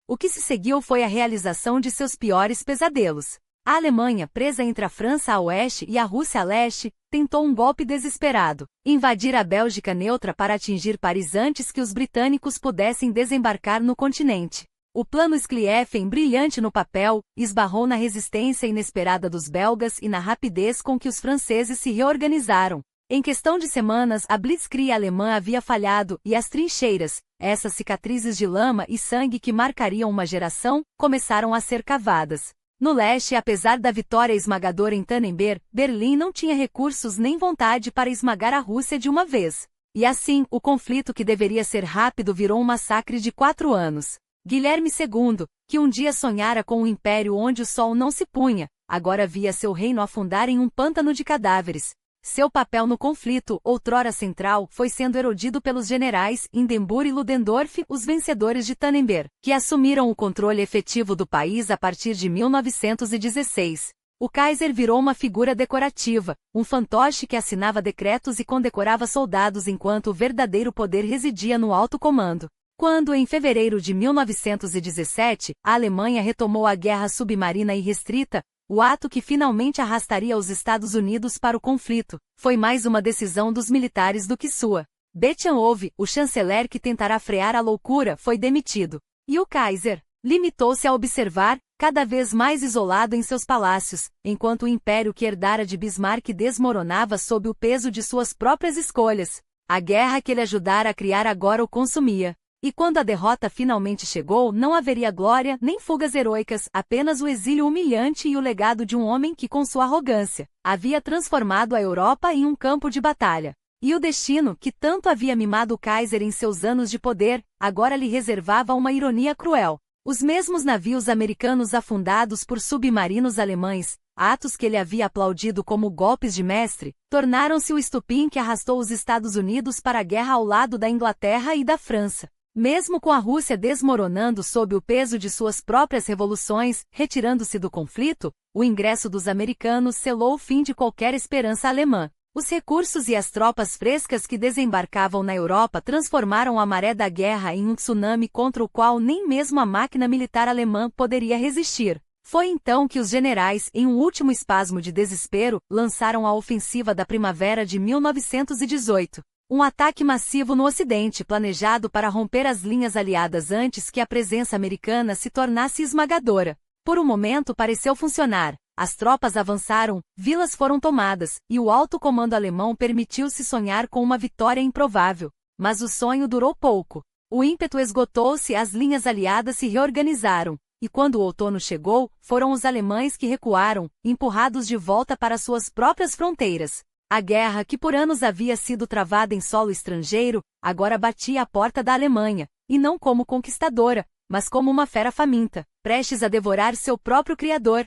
Speaker 1: O que se seguiu foi a realização de seus piores pesadelos. A Alemanha, presa entre a França a oeste e a Rússia a leste, tentou um golpe desesperado, invadir a Bélgica neutra para atingir Paris antes que os britânicos pudessem desembarcar no continente. O plano Schlieffen, brilhante no papel, esbarrou na resistência inesperada dos belgas e na rapidez com que os franceses se reorganizaram. Em questão de semanas, a Blitzkrieg alemã havia falhado e as trincheiras, essas cicatrizes de lama e sangue que marcariam uma geração, começaram a ser cavadas. No leste, apesar da vitória esmagadora em Tannenberg, Berlim não tinha recursos nem vontade para esmagar a Rússia de uma vez. E assim, o conflito que deveria ser rápido virou um massacre de 4 anos. Guilherme II, que um dia sonhara com um império onde o sol não se punha, agora via seu reino afundar em um pântano de cadáveres. Seu papel no conflito, outrora central, foi sendo erodido pelos generais Hindenburg e Ludendorff, os vencedores de Tannenberg, que assumiram o controle efetivo do país a partir de 1916. O Kaiser virou uma figura decorativa, um fantoche que assinava decretos e condecorava soldados enquanto o verdadeiro poder residia no alto comando. Quando, em fevereiro de 1917, a Alemanha retomou a guerra submarina irrestrita, o ato que finalmente arrastaria os Estados Unidos para o conflito, foi mais uma decisão dos militares do que sua. Bechamp, o chanceler que tentará frear a loucura, foi demitido. E o Kaiser limitou-se a observar, cada vez mais isolado em seus palácios, enquanto o império que herdara de Bismarck desmoronava sob o peso de suas próprias escolhas. A guerra que ele ajudara a criar agora o consumia. E quando a derrota finalmente chegou, não haveria glória nem fugas heroicas, apenas o exílio humilhante e o legado de um homem que, com sua arrogância, havia transformado a Europa em um campo de batalha. E o destino, que tanto havia mimado o Kaiser em seus anos de poder, agora lhe reservava uma ironia cruel. Os mesmos navios americanos afundados por submarinos alemães, atos que ele havia aplaudido como golpes de mestre, tornaram-se o estupim que arrastou os Estados Unidos para a guerra ao lado da Inglaterra e da França. Mesmo com a Rússia desmoronando sob o peso de suas próprias revoluções, retirando-se do conflito, o ingresso dos americanos selou o fim de qualquer esperança alemã. Os recursos e as tropas frescas que desembarcavam na Europa transformaram a maré da guerra em um tsunami contra o qual nem mesmo a máquina militar alemã poderia resistir. Foi então que os generais, em um último espasmo de desespero, lançaram a ofensiva da primavera de 1918. Um ataque massivo no Ocidente planejado para romper as linhas aliadas antes que a presença americana se tornasse esmagadora. Por um momento pareceu funcionar. As tropas avançaram, vilas foram tomadas, e o alto comando alemão permitiu-se sonhar com uma vitória improvável. Mas o sonho durou pouco. O ímpeto esgotou-se e as linhas aliadas se reorganizaram. E quando o outono chegou, foram os alemães que recuaram, empurrados de volta para suas próprias fronteiras. A guerra, que por anos havia sido travada em solo estrangeiro, agora batia à porta da Alemanha, e não como conquistadora, mas como uma fera faminta, prestes a devorar seu próprio criador.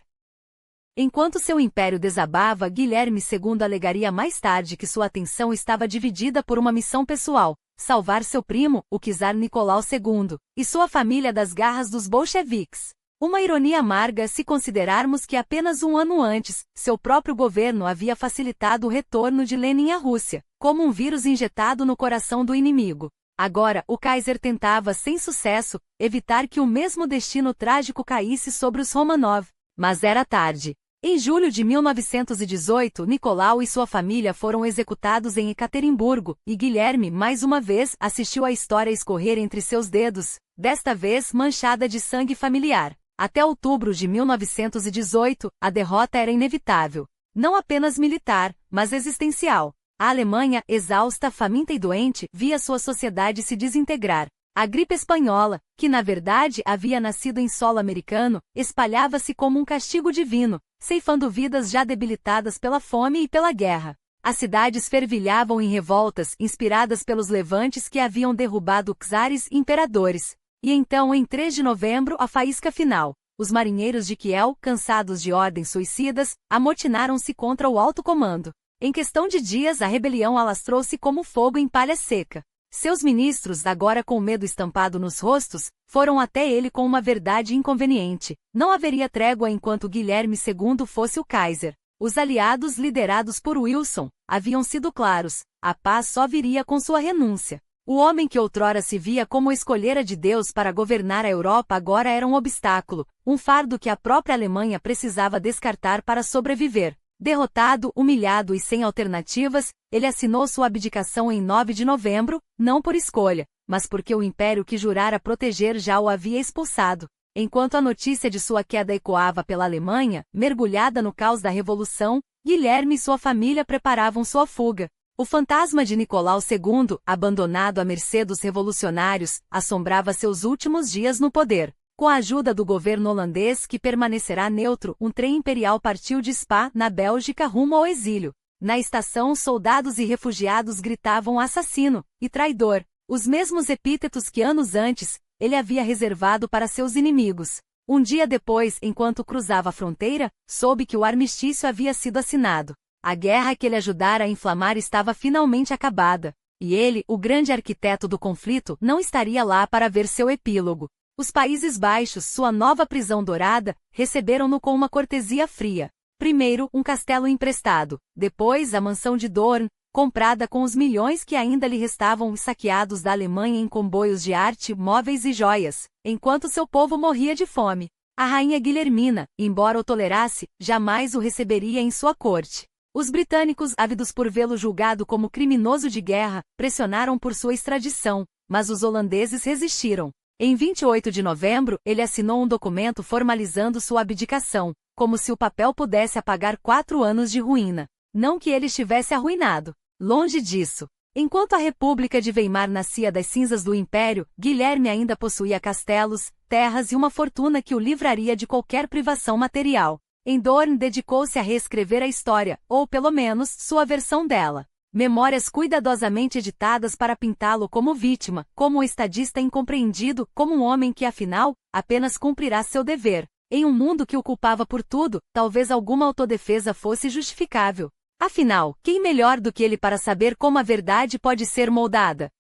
Speaker 1: Enquanto seu império desabava, Guilherme II alegaria mais tarde que sua atenção estava dividida por uma missão pessoal, salvar seu primo, o czar Nicolau II, e sua família das garras dos bolcheviques. Uma ironia amarga se considerarmos que apenas um ano antes, seu próprio governo havia facilitado o retorno de Lenin à Rússia, como um vírus injetado no coração do inimigo. Agora, o Kaiser tentava, sem sucesso, evitar que o mesmo destino trágico caísse sobre os Romanov. Mas era tarde. Em julho de 1918, Nicolau e sua família foram executados em Ekaterimburgo, e Guilherme, mais uma vez, assistiu a história escorrer entre seus dedos, desta vez manchada de sangue familiar. Até outubro de 1918, a derrota era inevitável. Não apenas militar, mas existencial. A Alemanha, exausta, faminta e doente, via sua sociedade se desintegrar. A gripe espanhola, que na verdade havia nascido em solo americano, espalhava-se como um castigo divino, ceifando vidas já debilitadas pela fome e pela guerra. As cidades fervilhavam em revoltas, inspiradas pelos levantes que haviam derrubado czares e imperadores. E então, em 3 de novembro, a faísca final. Os marinheiros de Kiel, cansados de ordens suicidas, amotinaram-se contra o alto comando. Em questão de dias, a rebelião alastrou-se como fogo em palha seca. Seus ministros, agora com o medo estampado nos rostos, foram até ele com uma verdade inconveniente. Não haveria trégua enquanto Guilherme II fosse o Kaiser. Os aliados, liderados por Wilson, haviam sido claros: a paz só viria com sua renúncia. O homem que outrora se via como escolhera de Deus para governar a Europa agora era um obstáculo, um fardo que a própria Alemanha precisava descartar para sobreviver. Derrotado, humilhado e sem alternativas, ele assinou sua abdicação em 9 de novembro, não por escolha, mas porque o império que jurara proteger já o havia expulsado. Enquanto a notícia de sua queda ecoava pela Alemanha, mergulhada no caos da Revolução, Guilherme e sua família preparavam sua fuga. O fantasma de Nicolau II, abandonado à mercê dos revolucionários, assombrava seus últimos dias no poder. Com a ajuda do governo holandês, que permanecerá neutro, um trem imperial partiu de Spa, na Bélgica, rumo ao exílio. Na estação, soldados e refugiados gritavam assassino e traidor, os mesmos epítetos que anos antes ele havia reservado para seus inimigos. Um dia depois, enquanto cruzava a fronteira, soube que o armistício havia sido assinado. A guerra que ele ajudara a inflamar estava finalmente acabada, e ele, o grande arquiteto do conflito, não estaria lá para ver seu epílogo. Os Países Baixos, sua nova prisão dourada, receberam-no com uma cortesia fria. Primeiro, um castelo emprestado, depois a mansão de Dorn, comprada com os milhões que ainda lhe restavam saqueados da Alemanha em comboios de arte, móveis e joias, enquanto seu povo morria de fome. A rainha Guilhermina, embora o tolerasse, jamais o receberia em sua corte. Os britânicos, ávidos por vê-lo julgado como criminoso de guerra, pressionaram por sua extradição, mas os holandeses resistiram. Em 28 de novembro, ele assinou um documento formalizando sua abdicação, como se o papel pudesse apagar 4 anos de ruína. Não que ele estivesse arruinado. Longe disso. Enquanto a República de Weimar nascia das cinzas do Império, Guilherme ainda possuía castelos, terras e uma fortuna que o livraria de qualquer privação material. Em Dorn dedicou-se a reescrever a história, ou pelo menos, sua versão dela. Memórias cuidadosamente editadas para pintá-lo como vítima, como um estadista incompreendido, como um homem que afinal, apenas cumprirá seu dever. Em um mundo que o culpava por tudo, talvez alguma autodefesa fosse justificável. Afinal, quem melhor do que ele para saber como a verdade pode ser moldada?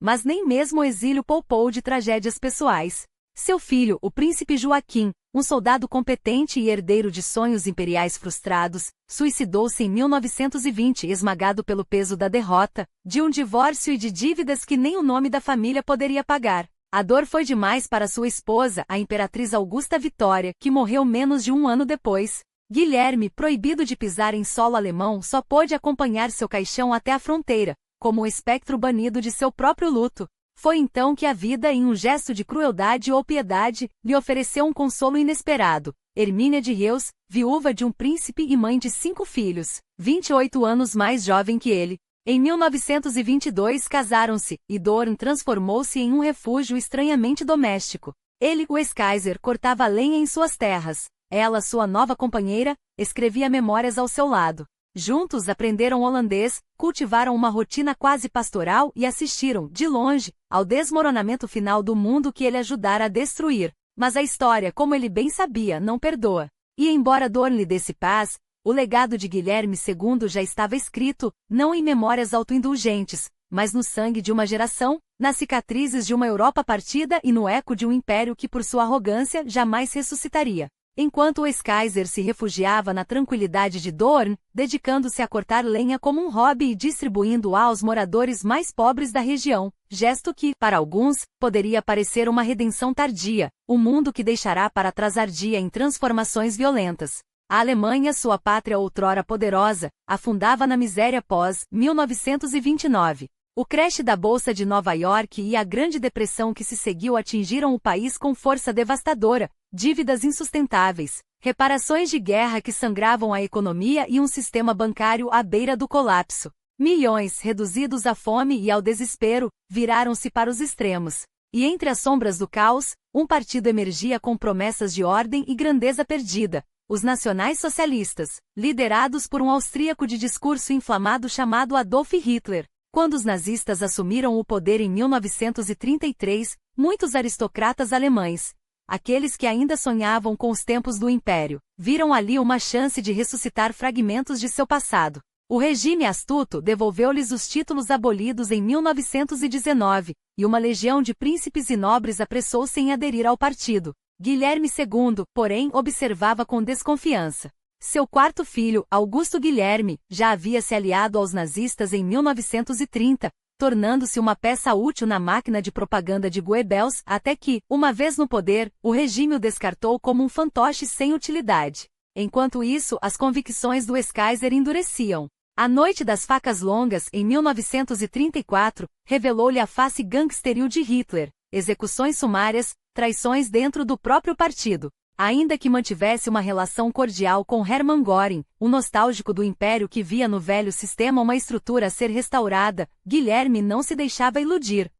Speaker 1: Mas nem mesmo o exílio poupou de tragédias pessoais. Seu filho, o príncipe Joaquim, um soldado competente e herdeiro de sonhos imperiais frustrados, suicidou-se em 1920 esmagado pelo peso da derrota, de um divórcio e de dívidas que nem o nome da família poderia pagar. A dor foi demais para sua esposa, a imperatriz Augusta Vitória, que morreu menos de um ano depois. Guilherme, proibido de pisar em solo alemão, só pôde acompanhar seu caixão até a fronteira, como um espectro banido de seu próprio luto. Foi então que a vida, em um gesto de crueldade ou piedade, lhe ofereceu um consolo inesperado. Hermínia de Reus, viúva de um príncipe e mãe de 5 filhos, 28 anos mais jovem que ele. Em 1922 casaram-se, e Dorn transformou-se em um refúgio estranhamente doméstico. Ele, o ex-Kaiser, cortava lenha em suas terras. Ela, sua nova companheira, escrevia memórias ao seu lado. Juntos aprenderam holandês, cultivaram uma rotina quase pastoral e assistiram, de longe, ao desmoronamento final do mundo que ele ajudara a destruir. Mas a história, como ele bem sabia, não perdoa. E embora Dorn lhe desse paz, o legado de Guilherme II já estava escrito, não em memórias autoindulgentes, mas no sangue de uma geração, nas cicatrizes de uma Europa partida e no eco de um império que por sua arrogância jamais ressuscitaria. Enquanto o ex-Kaiser se refugiava na tranquilidade de Dorn, dedicando-se a cortar lenha como um hobby e distribuindo-a aos moradores mais pobres da região, gesto que, para alguns, poderia parecer uma redenção tardia, o mundo que deixará para trás ardia em transformações violentas. A Alemanha, sua pátria outrora poderosa, afundava na miséria pós-1929. O crash da Bolsa de Nova York e a Grande Depressão que se seguiu atingiram o país com força devastadora, dívidas insustentáveis, reparações de guerra que sangravam a economia e um sistema bancário à beira do colapso. Milhões, reduzidos à fome e ao desespero, viraram-se para os extremos. E entre as sombras do caos, um partido emergia com promessas de ordem e grandeza perdida. Os nacionais-socialistas, liderados por um austríaco de discurso inflamado chamado Adolf Hitler. Quando os nazistas assumiram o poder em 1933, muitos aristocratas alemães, aqueles que ainda sonhavam com os tempos do Império, viram ali uma chance de ressuscitar fragmentos de seu passado. O regime astuto devolveu-lhes os títulos abolidos em 1919, e uma legião de príncipes e nobres apressou-se em aderir ao partido. Guilherme II, porém, observava com desconfiança. Seu quarto filho, Augusto Guilherme, já havia se aliado aos nazistas em 1930, tornando-se uma peça útil na máquina de propaganda de Goebbels, até que, uma vez no poder, o regime o descartou como um fantoche sem utilidade. Enquanto isso, as convicções do ex-Kaiser endureciam. A Noite das Facas Longas, em 1934, revelou-lhe a face gangsteril de Hitler, execuções sumárias, traições dentro do próprio partido. Ainda que mantivesse uma relação cordial com Hermann Göring, o nostálgico do império que via no velho sistema uma estrutura a ser restaurada, Guilherme não se deixava iludir.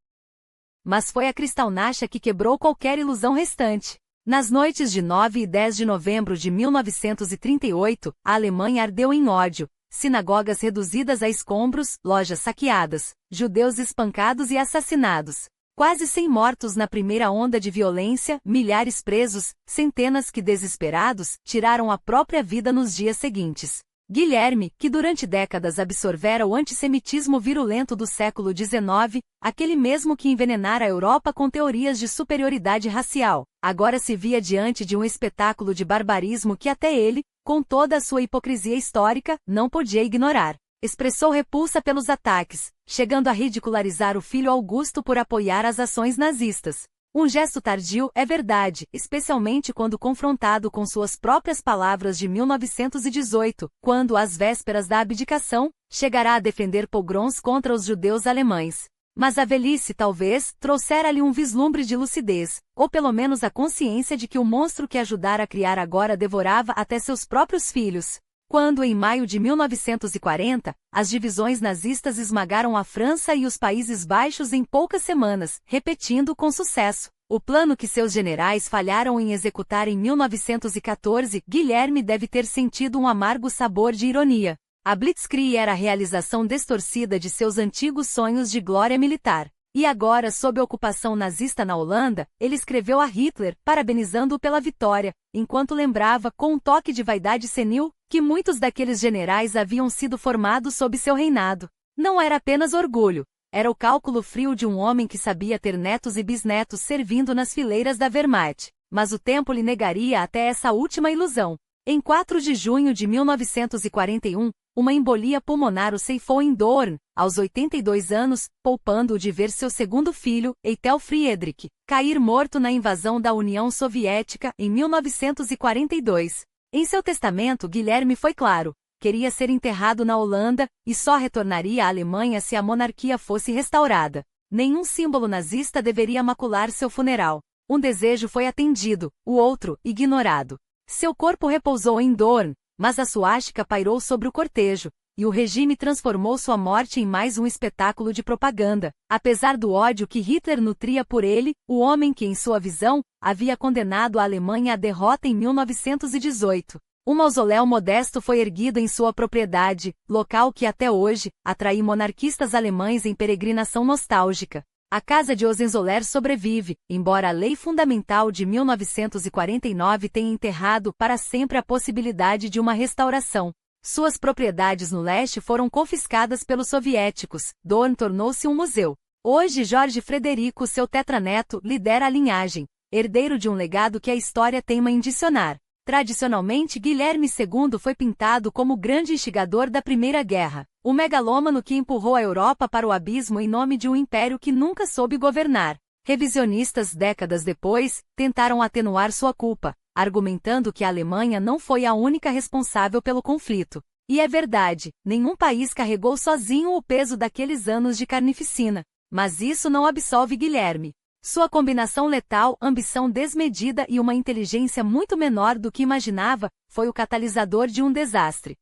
Speaker 1: Mas foi a Kristallnacht que quebrou qualquer ilusão restante. Nas noites de 9 e 10 de novembro de 1938, a Alemanha ardeu em ódio, sinagogas reduzidas a escombros, lojas saqueadas, judeus espancados e assassinados. Quase 100 mortos na primeira onda de violência, milhares presos, centenas que, desesperados, tiraram a própria vida nos dias seguintes. Guilherme, que durante décadas absorvera o antissemitismo virulento do século XIX, aquele mesmo que envenenara a Europa com teorias de superioridade racial, agora se via diante de um espetáculo de barbarismo que até ele, com toda a sua hipocrisia histórica, não podia ignorar. Expressou repulsa pelos ataques, chegando a ridicularizar o filho Augusto por apoiar as ações nazistas. Um gesto tardio, é verdade, especialmente quando confrontado com suas próprias palavras de 1918, quando, às vésperas da abdicação, chegará a defender pogroms contra os judeus alemães. Mas a velhice talvez trouxera-lhe um vislumbre de lucidez, ou pelo menos a consciência de que o monstro que ajudara a criar agora devorava até seus próprios filhos. Quando, em maio de 1940, as divisões nazistas esmagaram a França e os Países Baixos em poucas semanas, repetindo com sucesso o plano que seus generais falharam em executar em 1914, Guilherme deve ter sentido um amargo sabor de ironia. A Blitzkrieg era a realização distorcida de seus antigos sonhos de glória militar. E agora, sob a ocupação nazista na Holanda, ele escreveu a Hitler, parabenizando-o pela vitória, enquanto lembrava, com um toque de vaidade senil, que muitos daqueles generais haviam sido formados sob seu reinado. Não era apenas orgulho, era o cálculo frio de um homem que sabia ter netos e bisnetos servindo nas fileiras da Wehrmacht. Mas o tempo lhe negaria até essa última ilusão. Em 4 de junho de 1941, uma embolia pulmonar o ceifou em Dorn, aos 82 anos, poupando-o de ver seu segundo filho, Eitel Friedrich, cair morto na invasão da União Soviética em 1942. Em seu testamento, Guilherme foi claro: queria ser enterrado na Holanda, e só retornaria à Alemanha se a monarquia fosse restaurada. Nenhum símbolo nazista deveria macular seu funeral. Um desejo foi atendido, o outro, ignorado. Seu corpo repousou em Dorn, mas a suástica pairou sobre o cortejo, e o regime transformou sua morte em mais um espetáculo de propaganda. Apesar do ódio que Hitler nutria por ele, o homem que, em sua visão, havia condenado a Alemanha à derrota em 1918. Um mausoléu modesto foi erguido em sua propriedade, local que até hoje atrai monarquistas alemães em peregrinação nostálgica. A Casa de Hohenzollern sobrevive, embora a lei fundamental de 1949 tenha enterrado para sempre a possibilidade de uma restauração. Suas propriedades no leste foram confiscadas pelos soviéticos. Dorn tornou-se um museu. Hoje Jorge Frederico, seu tetraneto, lidera a linhagem, herdeiro de um legado que a história teima em dicionar. Tradicionalmente, Guilherme II foi pintado como o grande instigador da Primeira Guerra, o megalômano que empurrou a Europa para o abismo em nome de um império que nunca soube governar. Revisionistas, décadas depois, tentaram atenuar sua culpa, argumentando que a Alemanha não foi a única responsável pelo conflito. E é verdade, nenhum país carregou sozinho o peso daqueles anos de carnificina. Mas isso não absolve Guilherme. Sua combinação letal, ambição desmedida e uma inteligência muito menor do que imaginava, foi o catalisador de um desastre.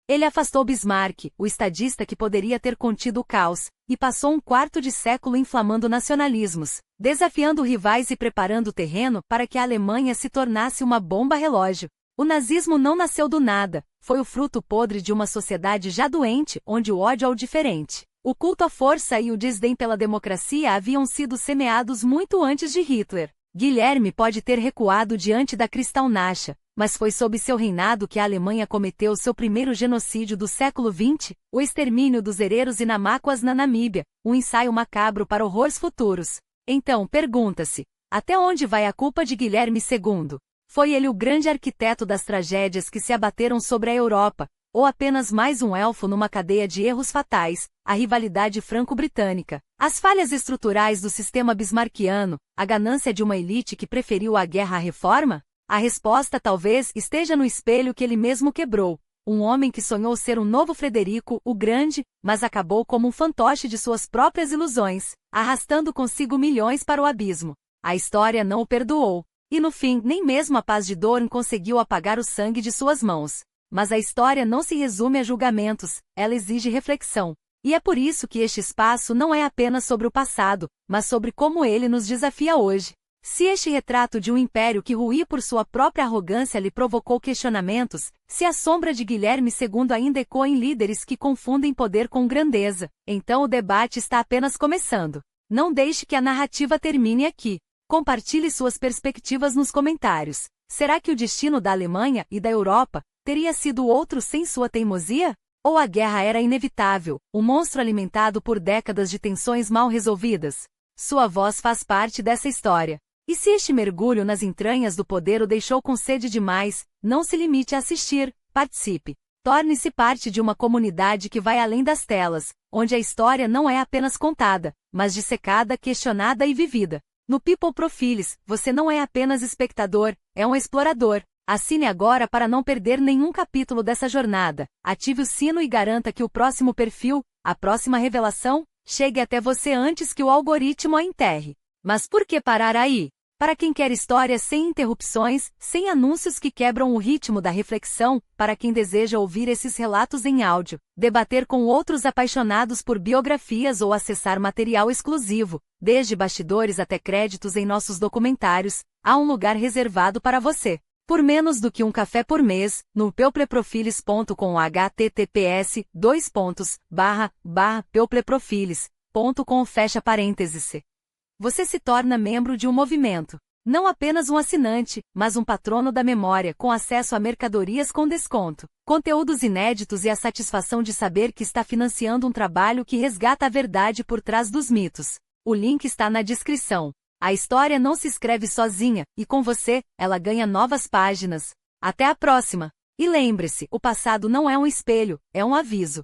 Speaker 1: Ele afastou Bismarck, o estadista que poderia ter contido o caos, e passou um quarto de século inflamando nacionalismos, desafiando rivais e preparando o terreno para que a Alemanha se tornasse uma bomba-relógio. O nazismo não nasceu do nada, foi o fruto podre de uma sociedade já doente, onde o ódio ao diferente, o culto à força e o desdém pela democracia haviam sido semeados muito antes de Hitler. Guilherme pode ter recuado diante da Kristallnacht, mas foi sob seu reinado que a Alemanha cometeu seu primeiro genocídio do século XX, o extermínio dos hereros e Namaquas na Namíbia, um ensaio macabro para horrores futuros. Então, pergunta-se, até onde vai a culpa de Guilherme II? Foi ele o grande arquiteto das tragédias que se abateram sobre a Europa, ou apenas mais um elfo numa cadeia de erros fatais, a rivalidade franco-britânica, as falhas estruturais do sistema bismarquiano, a ganância de uma elite que preferiu a guerra à reforma? A resposta talvez esteja no espelho que ele mesmo quebrou. Um homem que sonhou ser um novo Frederico, o Grande, mas acabou como um fantoche de suas próprias ilusões, arrastando consigo milhões para o abismo. A história não o perdoou. E no fim, nem mesmo a paz de Dorn conseguiu apagar o sangue de suas mãos. Mas a história não se resume a julgamentos, ela exige reflexão. E é por isso que este espaço não é apenas sobre o passado, mas sobre como ele nos desafia hoje. Se este retrato de um império que ruía por sua própria arrogância lhe provocou questionamentos, se a sombra de Guilherme II ainda ecoa em líderes que confundem poder com grandeza, então o debate está apenas começando. Não deixe que a narrativa termine aqui. Compartilhe suas perspectivas nos comentários. Será que o destino da Alemanha e da Europa teria sido outro sem sua teimosia? Ou a guerra era inevitável, um monstro alimentado por décadas de tensões mal resolvidas? Sua voz faz parte dessa história. E se este mergulho nas entranhas do poder o deixou com sede demais, não se limite a assistir, participe. Torne-se parte de uma comunidade que vai além das telas, onde a história não é apenas contada, mas dissecada, questionada e vivida. No People Profiles, você não é apenas espectador, é um explorador. Assine agora para não perder nenhum capítulo dessa jornada. Ative o sino e garanta que o próximo perfil, a próxima revelação, chegue até você antes que o algoritmo a enterre. Mas por que parar aí? Para quem quer histórias sem interrupções, sem anúncios que quebram o ritmo da reflexão, para quem deseja ouvir esses relatos em áudio, debater com outros apaixonados por biografias ou acessar material exclusivo, desde bastidores até créditos em nossos documentários, há um lugar reservado para você. Por menos do que um café por mês, no peopleprofiles.com https://peopleprofiles.com/. Você se torna membro de um movimento. Não apenas um assinante, mas um patrono da memória com acesso a mercadorias com desconto, conteúdos inéditos e a satisfação de saber que está financiando um trabalho que resgata a verdade por trás dos mitos. O link está na descrição. A história não se escreve sozinha, e com você, ela ganha novas páginas. Até a próxima! E lembre-se, o passado não é um espelho, é um aviso.